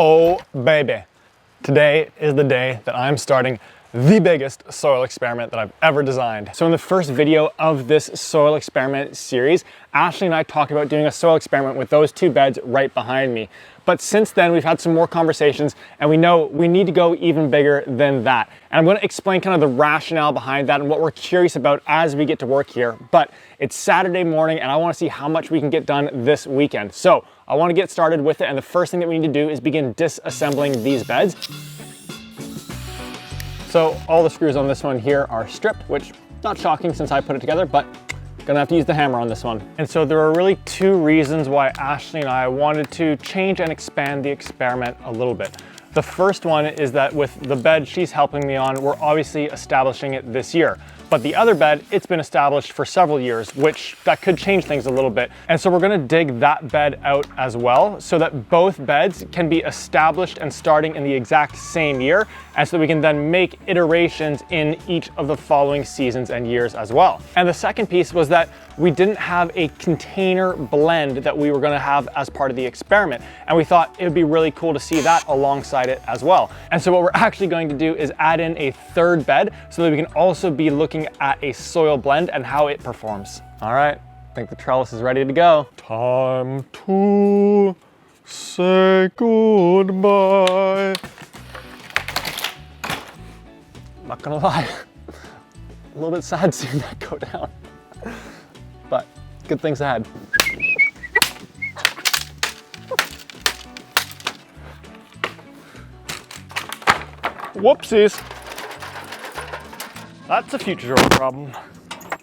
Oh baby, today is the day that I'm starting the biggest soil experiment that I've ever designed. So in the first video of this soil experiment series, Ashley and I talked about doing a soil experiment with those two beds right behind me. But since then, we've had some more conversations and we know we need to go even bigger than that. And I'm gonna explain kind of the rationale behind that and what we're curious about as we get to work here. But it's Saturday morning and I wanna see how much we can get done this weekend. So I wanna get started with it, and the first thing that we need to do is begin disassembling these beds. So all the screws on this one here are stripped, which not shocking since I put it together, but gonna have to use the hammer on this one. And so there are really two reasons why Ashley and I wanted to change and expand the experiment a little bit. The first one is that with the bed she's helping me on, we're obviously establishing it this year. But the other bed, it's been established for several years, which that could change things a little bit. And so we're gonna dig that bed out as well so that both beds can be established and starting in the exact same year, and so that we can then make iterations in each of the following seasons and years as well. And the second piece was that we didn't have a container blend that we were gonna have as part of the experiment. And we thought it would be really cool to see that alongside it as well. And so what we're actually going to do is add in a third bed so that we can also be looking at a soil blend and how it performs. All right, I think the trellis is ready to go. Time to say goodbye. Not gonna lie, a little bit sad seeing that go down, but good things ahead. Whoopsies. That's a future problem.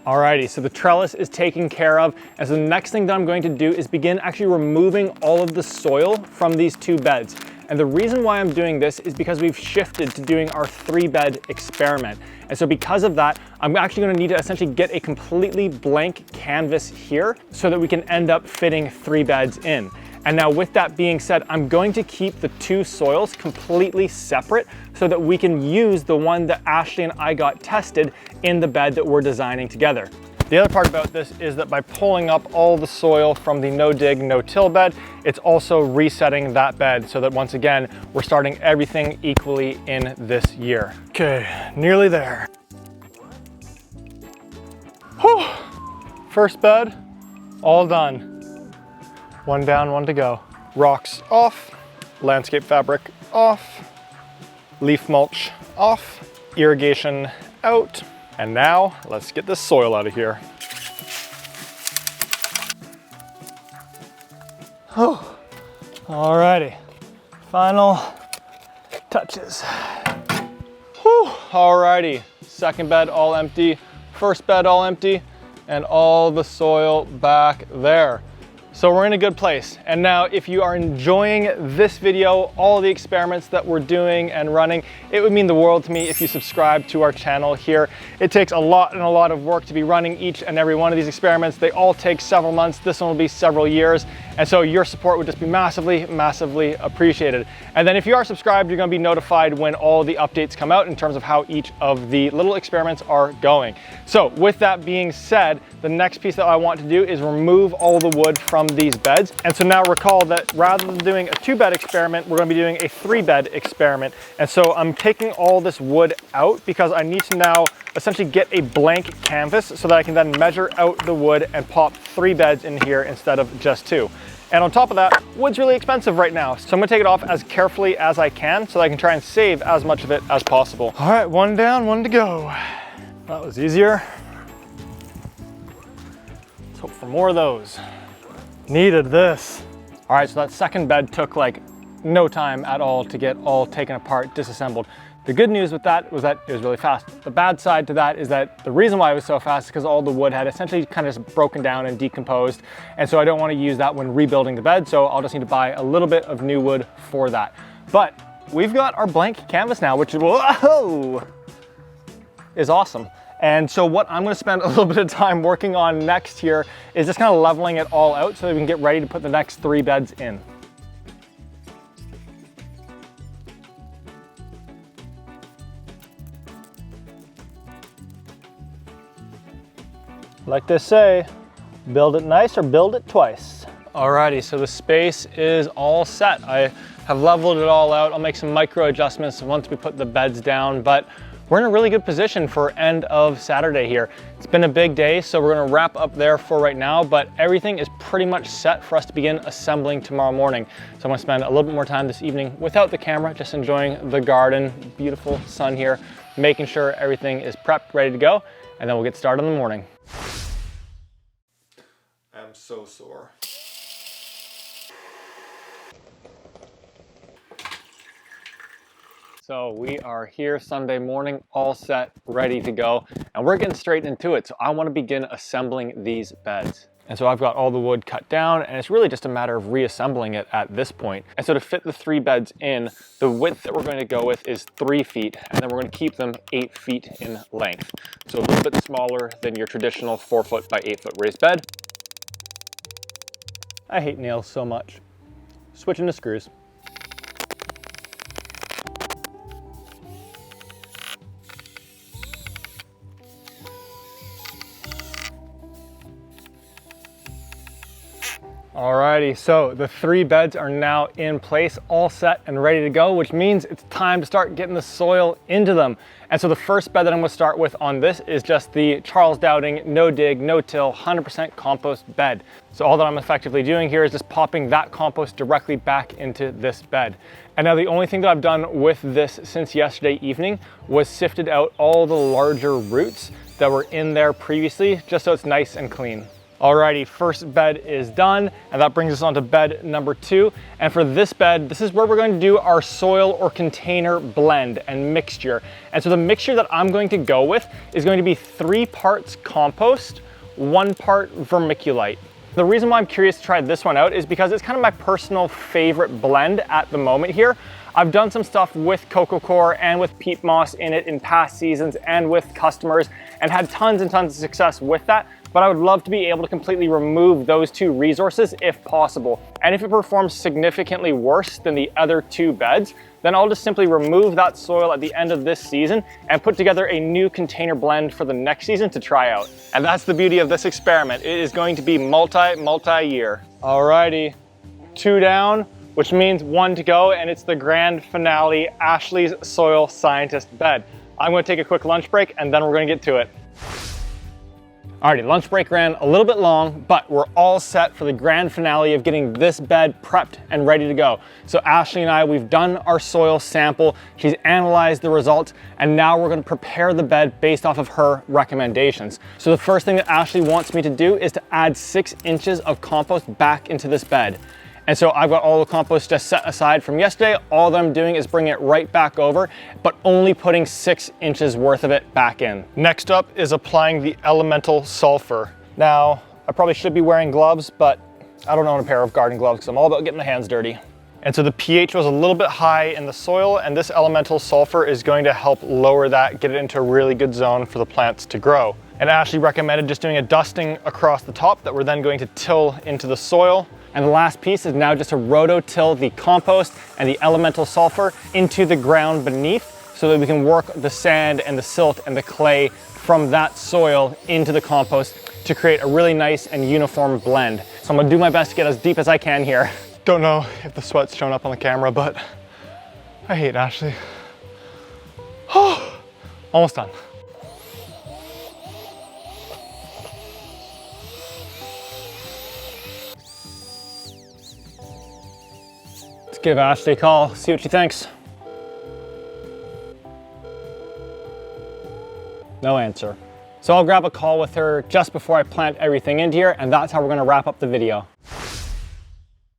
Alrighty, so the trellis is taken care of. And so the next thing that I'm going to do is begin actually removing all of the soil from these two beds. And the reason why I'm doing this is because we've shifted to doing our 3-bed experiment. And so because of that, I'm actually gonna need to essentially get a completely blank canvas here so that we can end up fitting 3 beds in. And now with that being said, I'm going to keep the two soils completely separate so that we can use the one that Ashley and I got tested in the bed that we're designing together. The other part about this is that by pulling up all the soil from the no dig, no till bed, it's also resetting that bed so that once again, we're starting everything equally in this year. Okay, nearly there. Whew. First bed, all done. One down, one to go. Rocks off, landscape fabric off, leaf mulch off, irrigation out. And now let's get this soil out of here. Oh, alrighty, final touches. Whew. Alrighty, second bed all empty, first bed all empty, and all the soil back there. So we're in a good place. And now if you are enjoying this video, all the experiments that we're doing and running, it would mean the world to me if you subscribe to our channel here. It takes a lot of work to be running each and every one of these experiments. They all take several months. This one will be several years. And so your support would just be massively appreciated. And then if you are subscribed, you're gonna be notified when all the updates come out in terms of how each of the little experiments are going. So with that being said, the next piece that I want to do is remove all the wood from these beds. And so now recall that rather than doing a 2-bed experiment, we're gonna be doing a 3-bed experiment. And so I'm taking all this wood out because I need to now essentially get a blank canvas so that I can then measure out the wood and pop 3 beds in here instead of just 2. And on top of that, wood's really expensive right now. So I'm gonna take it off as carefully as I can so that I can try and save as much of it as possible. All right, one down, one to go. That was easier. Let's hope for more of those. Needed this. All right, so that second bed took like no time at all to get all taken apart, disassembled. The good news with that was that it was really fast. The bad side to that is that the reason why it was so fast is because all the wood had essentially kind of just broken down and decomposed. And so I don't want to use that when rebuilding the bed. So I'll just need to buy a little bit of new wood for that. But we've got our blank canvas now, which is, whoa, is awesome. And so what I'm gonna spend a little bit of time working on next here is just kind of leveling it all out so that we can get ready to put the next 3 beds in. Like they say, build it nice or build it twice. Alrighty, so the space is all set. I have leveled it all out. I'll make some micro adjustments once we put the beds down, but we're in a really good position for end of Saturday here. It's been a big day, so we're gonna wrap up there for right now, but everything is pretty much set for us to begin assembling tomorrow morning. So I'm gonna spend a little bit more time this evening without the camera, just enjoying the garden, beautiful sun here, making sure everything is prepped, ready to go, and then we'll get started in the morning. I'm so sore. So we are here Sunday morning, all set, ready to go, and we're getting straight into it. So I want to begin assembling these beds. And so I've got all the wood cut down, and it's really just a matter of reassembling it at this point. And so to fit the 3 beds in, the width that we're going to go with is 3 feet, and then we're going to keep them 8 feet in length. So a little bit smaller than your traditional 4 foot by 8 foot raised bed. I hate nails so much. Switching to screws. Alrighty, so the 3 beds are now in place, all set and ready to go, which means it's time to start getting the soil into them. And so the first bed that I'm gonna start with on this is just the Charles Dowding, no dig, no till, 100% compost bed. So all that I'm effectively doing here is just popping that compost directly back into this bed. And now the only thing that I've done with this since yesterday evening was sifted out all the larger roots that were in there previously, just so it's nice and clean. Alrighty, first bed is done, and that brings us on to bed number 2. And for this bed, this is where we're going to do our soil or container blend and mixture. And so the mixture that I'm going to go with is going to be 3 parts compost, 1 part vermiculite. The reason why I'm curious to try this one out is because it's kind of my personal favorite blend at the moment here. I've done some stuff with Coco Core and with peat moss in it in past seasons and with customers and had tons and tons of success with that. But I would love to be able to completely remove those 2 resources if possible. And if it performs significantly worse than the other 2 beds, then I'll just simply remove that soil at the end of this season and put together a new container blend for the next season to try out. And that's the beauty of this experiment. It is going to be multi-year. Alrighty, 2 down, which means 1 to go, and it's the grand finale, Ashley's Soil Scientist bed. I'm gonna take a quick lunch break and then we're gonna get to it. Alrighty, lunch break ran a little bit long, but we're all set for the grand finale of getting this bed prepped and ready to go. So Ashley and I, we've done our soil sample, she's analyzed the results, and now we're gonna prepare the bed based off of her recommendations. So the first thing that Ashley wants me to do is to add 6 inches of compost back into this bed. And so I've got all the compost just set aside from yesterday. All that I'm doing is bringing it right back over, but only putting 6 inches worth of it back in. Next up is applying the elemental sulfur. Now, I probably should be wearing gloves, but I don't own a pair of garden gloves because I'm all about getting my hands dirty. And so the pH was a little bit high in the soil, and this elemental sulfur is going to help lower that, get it into a really good zone for the plants to grow. And Ashley recommended just doing a dusting across the top that we're then going to till into the soil. And the last piece is now just to rototill the compost and the elemental sulfur into the ground beneath so that we can work the sand and the silt and the clay from that soil into the compost to create a really nice and uniform blend. So I'm gonna do my best to get as deep as I can here. Don't know if the sweat's showing up on the camera, but I hate Ashley. Oh, almost done. Give Ashley a call, see what she thinks. No answer. So I'll grab a call with her just before I plant everything in here, and that's how we're gonna wrap up the video.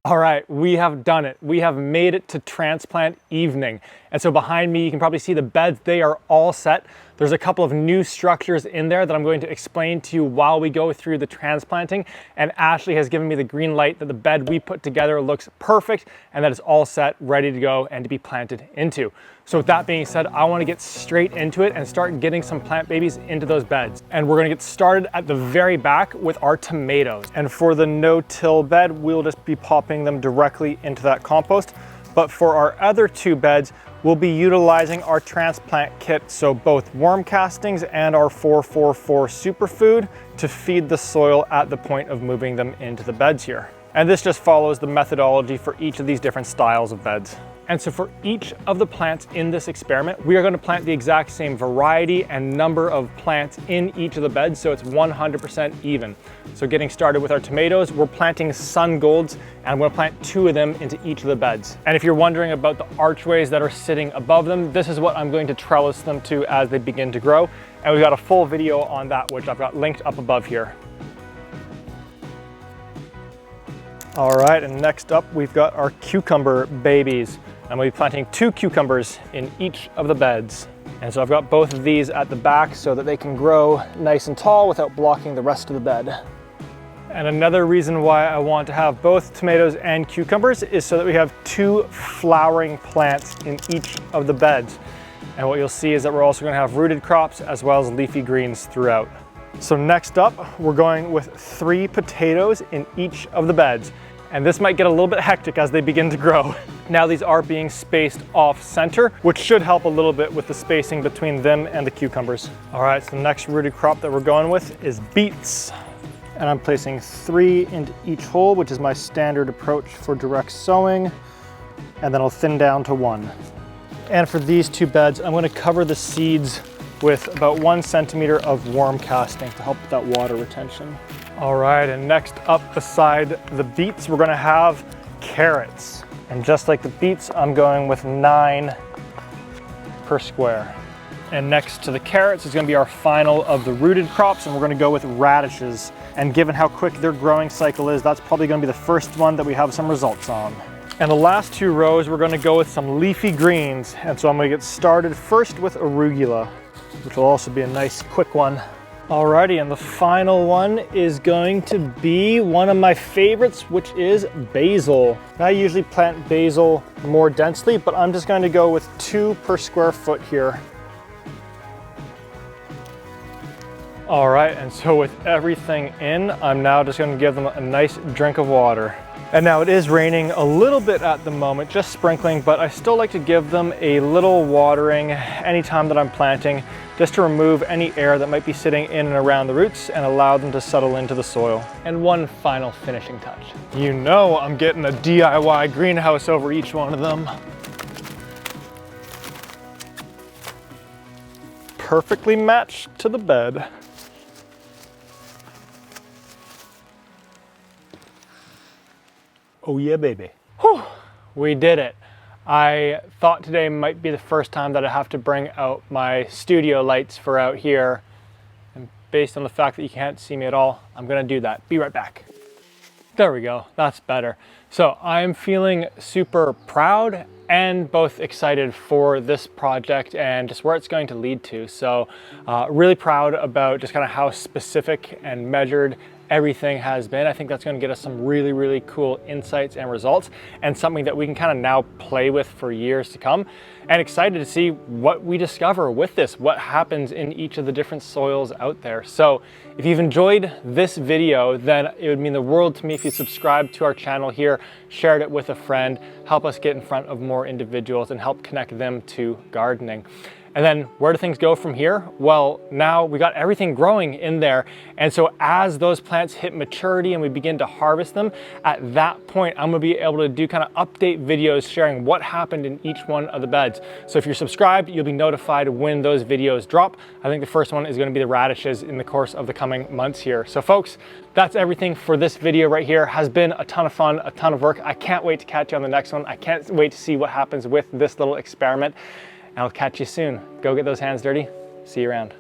All right, we have done it. We have made it to transplant evening. And so behind me, you can probably see the beds, they are all set. There's a couple of new structures in there that I'm going to explain to you while we go through the transplanting. And Ashley has given me the green light that the bed we put together looks perfect and that it's all set, ready to go and to be planted into. So with that being said, I want to get straight into it and start getting some plant babies into those beds. And we're going to get started at the very back with our tomatoes. And for the no-till bed, we'll just be popping them directly into that compost. But for our other 2 beds, we'll be utilizing our transplant kit, so both worm castings and our 444 superfood to feed the soil at the point of moving them into the beds here. And this just follows the methodology for each of these different styles of beds. And so for each of the plants in this experiment, we are going to plant the exact same variety and number of plants in each of the beds, so it's 100% even. So getting started with our tomatoes, we're planting sun golds, and I'm going to plant 2 of them into each of the beds. And if you're wondering about the archways that are sitting above them, this is what I'm going to trellis them to as they begin to grow. And we've got a full video on that, which I've got linked up above here. All right, and next up, we've got our cucumber babies. I'm going to be planting 2 cucumbers in each of the beds. And so I've got both of these at the back so that they can grow nice and tall without blocking the rest of the bed. And another reason why I want to have both tomatoes and cucumbers is so that we have 2 flowering plants in each of the beds. And what you'll see is that we're also going to have rooted crops as well as leafy greens throughout. So next up, we're going with 3 potatoes in each of the beds. And this might get a little bit hectic as they begin to grow. Now these are being spaced off center, which should help a little bit with the spacing between them and the cucumbers. All right, so the next rooted crop that we're going with is beets. And I'm placing 3 into each hole, which is my standard approach for direct sowing. And then I'll thin down to 1. And for these 2 beds, I'm gonna cover the seeds with about 1 centimeter of worm casting to help with that water retention. All right, and next up beside the beets, we're gonna have carrots. And just like the beets, I'm going with 9 per square. And next to the carrots is gonna be our final of the rooted crops, and we're gonna go with radishes. And given how quick their growing cycle is, that's probably gonna be the first one that we have some results on. And the last 2 rows, we're gonna go with some leafy greens. And so I'm gonna get started first with arugula, which will also be a nice quick one. Alrighty, and the final one is going to be one of my favorites, which is basil. I usually plant basil more densely, but I'm just going to go with 2 per square foot here. All right, and so with everything in, I'm now just going to give them a nice drink of water. And now it is raining a little bit at the moment, just sprinkling, but I still like to give them a little watering anytime that I'm planting, just to remove any air that might be sitting in and around the roots and allow them to settle into the soil. And one final finishing touch. You know I'm getting a DIY greenhouse over each one of them. Perfectly matched to the bed. Oh yeah, baby. Whew, we did it. I thought today might be the first time that I have to bring out my studio lights for out here. And based on the fact that you can't see me at all, I'm gonna do that. Be right back. There we go, that's better. So I'm feeling super proud and both excited for this project and just where it's going to lead to. So really proud about just kind of how specific and measured everything has been. I think that's going to get us some really, really cool insights and results, and something that we can kind of now play with for years to come. And excited to see what we discover with this, what happens in each of the different soils out there. So if you've enjoyed this video, then it would mean the world to me if you subscribe to our channel here, shared it with a friend, help us get in front of more individuals and help connect them to gardening. And then where do things go from here? Well, now we got everything growing in there. And so as those plants hit maturity and we begin to harvest them, at that point, I'm gonna be able to do kind of update videos sharing what happened in each one of the beds. So if you're subscribed, you'll be notified when those videos drop. I think the first one is gonna be the radishes in the course of the coming months here. So folks, that's everything for this video right here. Has been a ton of fun, a ton of work. I can't wait to catch you on the next one. I can't wait to see what happens with this little experiment. I'll catch you soon. Go get those hands dirty. See you around.